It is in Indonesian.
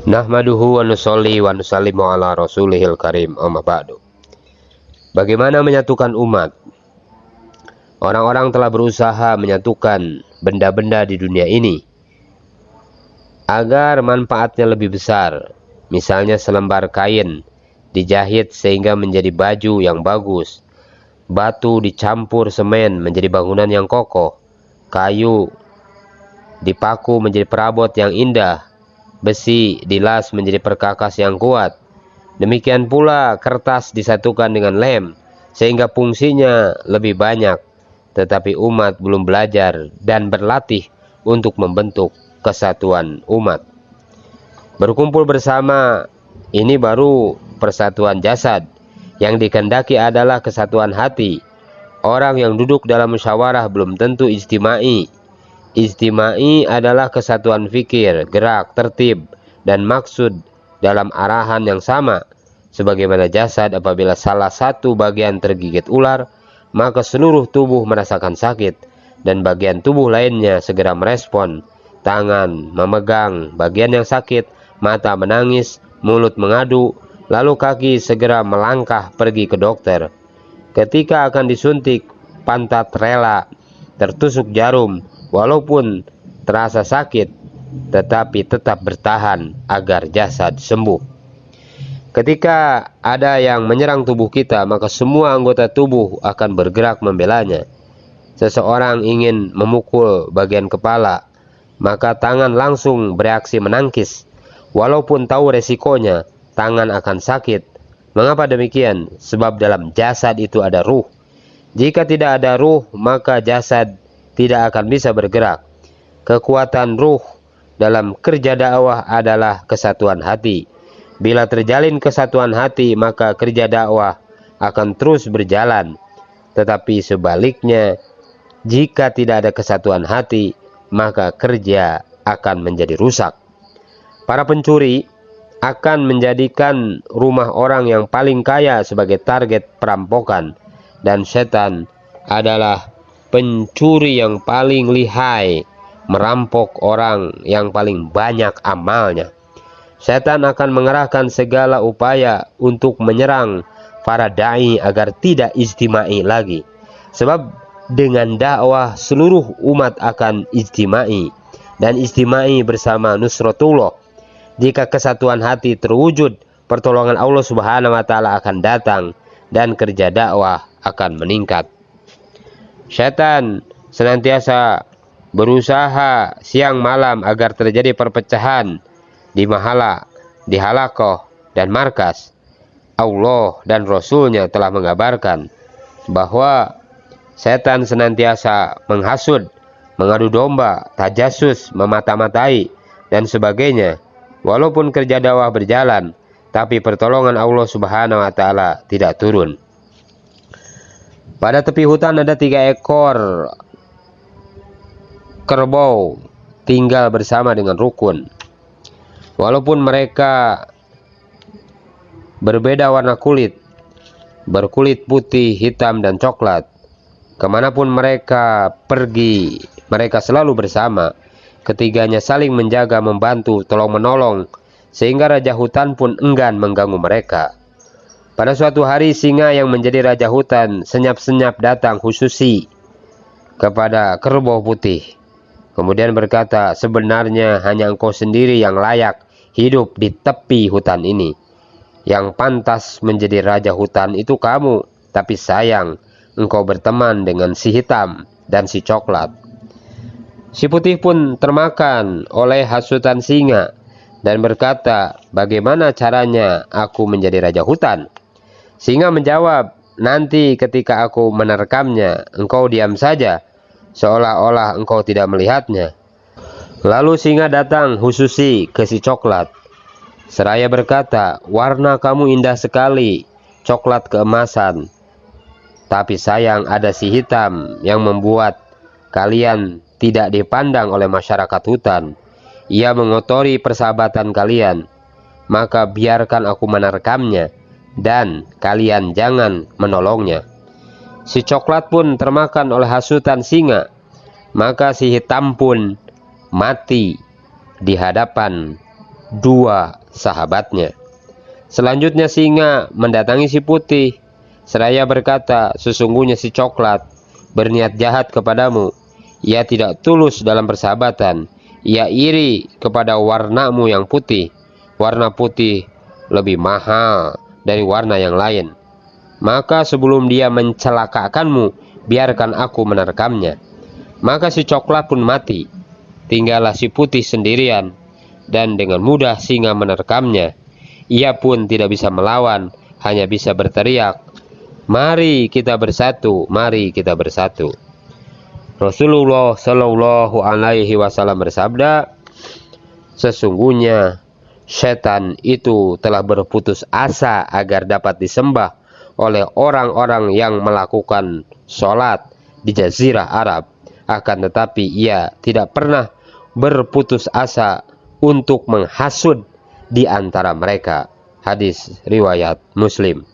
Nahmaduhu wa nusolli wa nusallimu ala rasulihil karim, amma ba'du. Bagaimana menyatukan umat? Orang-orang telah berusaha menyatukan benda-benda di dunia ini agar manfaatnya lebih besar. Misalnya selembar kain dijahit sehingga menjadi baju yang bagus, batu dicampur semen menjadi bangunan yang kokoh, kayu dipaku menjadi perabot yang indah, besi dilas menjadi perkakas yang kuat. Demikian pula kertas disatukan dengan lem sehingga fungsinya lebih banyak. Tetapi umat belum belajar dan berlatih untuk membentuk kesatuan umat. Berkumpul bersama ini baru persatuan jasad. Yang dikehendaki adalah kesatuan hati. Orang yang duduk dalam musyawarah belum tentu ijtimai. Ijtimai adalah kesatuan fikir, gerak, tertib, dan maksud dalam arahan yang sama. Sebagaimana jasad, apabila salah satu bagian tergigit ular, maka seluruh tubuh merasakan sakit, dan bagian tubuh lainnya segera merespon. Tangan memegang bagian yang sakit, mata menangis, mulut mengadu, lalu kaki segera melangkah pergi ke dokter. Ketika akan disuntik, pantat rela tertusuk jarum, walaupun terasa sakit, tetapi tetap bertahan agar jasad sembuh. Ketika ada yang menyerang tubuh kita, maka semua anggota tubuh akan bergerak membelanya. Seseorang ingin memukul bagian kepala, maka tangan langsung bereaksi menangkis. Walaupun tahu resikonya, tangan akan sakit. Mengapa demikian? Sebab dalam jasad itu ada ruh. Jika tidak ada ruh, maka jasad tidak akan bisa bergerak. Kekuatan ruh dalam kerja dakwah adalah kesatuan hati. Bila terjalin kesatuan hati, maka kerja dakwah akan terus berjalan. Tetapi sebaliknya, jika tidak ada kesatuan hati, maka kerja akan menjadi rusak. Para pencuri akan menjadikan rumah orang yang paling kaya sebagai target perampokan, dan setan adalah pencuri yang paling lihai, merampok orang yang paling banyak amalnya. Setan akan mengerahkan segala upaya untuk menyerang para da'i agar tidak ijtimai lagi. Sebab dengan dakwah seluruh umat akan ijtimai, dan ijtimai bersama nusratullah. Jika kesatuan hati terwujud, pertolongan Allah Subhanahu wa taala akan datang dan kerja dakwah akan meningkat. Setan senantiasa berusaha siang malam agar terjadi perpecahan di mahala, di halakoh, dan markas. Allah dan Rasulnya telah mengabarkan bahwa setan senantiasa menghasut, mengadu domba, tajasus, memata-matai, dan sebagainya. Walaupun kerja dakwah berjalan, tapi pertolongan Allah Subhanahu wa taala tidak turun. Pada tepi hutan ada 3 ekor kerbau tinggal bersama dengan rukun. Walaupun mereka berbeda warna kulit, berkulit putih, hitam, dan coklat, kemanapun mereka pergi, mereka selalu bersama. Ketiganya saling menjaga, membantu, tolong-menolong, sehingga raja hutan pun enggan mengganggu mereka. Pada suatu hari, singa yang menjadi raja hutan senyap-senyap datang khususi kepada kerbau putih. Kemudian berkata, sebenarnya hanya engkau sendiri yang layak hidup di tepi hutan ini. Yang pantas menjadi raja hutan itu kamu, tapi sayang engkau berteman dengan si hitam dan si coklat. Si putih pun termakan oleh hasutan singa dan berkata, bagaimana caranya aku menjadi raja hutan? Singa menjawab, nanti ketika aku menerkamnya, engkau diam saja, seolah-olah engkau tidak melihatnya. Lalu singa datang khususi ke si coklat, seraya berkata, warna kamu indah sekali, coklat keemasan. Tapi sayang ada si hitam yang membuat kalian tidak dipandang oleh masyarakat hutan. Ia mengotori persahabatan kalian. Maka biarkan aku menerkamnya, dan kalian jangan menolongnya. Si coklat pun termakan oleh hasutan singa. Maka si hitam pun mati di hadapan dua sahabatnya. Selanjutnya singa mendatangi si putih, seraya berkata, sesungguhnya si coklat berniat jahat kepadamu. Ia tidak tulus dalam persahabatan. Ia iri kepada warnamu yang putih. Warna putih lebih mahal dari warna yang lain. Maka sebelum dia mencelakakanmu, biarkan aku menerkamnya. Maka si coklat pun mati. Tinggallah si putih sendirian, dan dengan mudah singa menerkamnya. Ia pun tidak bisa melawan, hanya bisa berteriak, "Mari kita bersatu, mari kita bersatu." Rasulullah Shallallahu Alaihi Wasallam bersabda, sesungguhnya setan itu telah berputus asa agar dapat disembah oleh orang-orang yang melakukan sholat di Jazirah Arab. Akan tetapi ia tidak pernah berputus asa untuk menghasut di antara mereka. Hadis riwayat Muslim.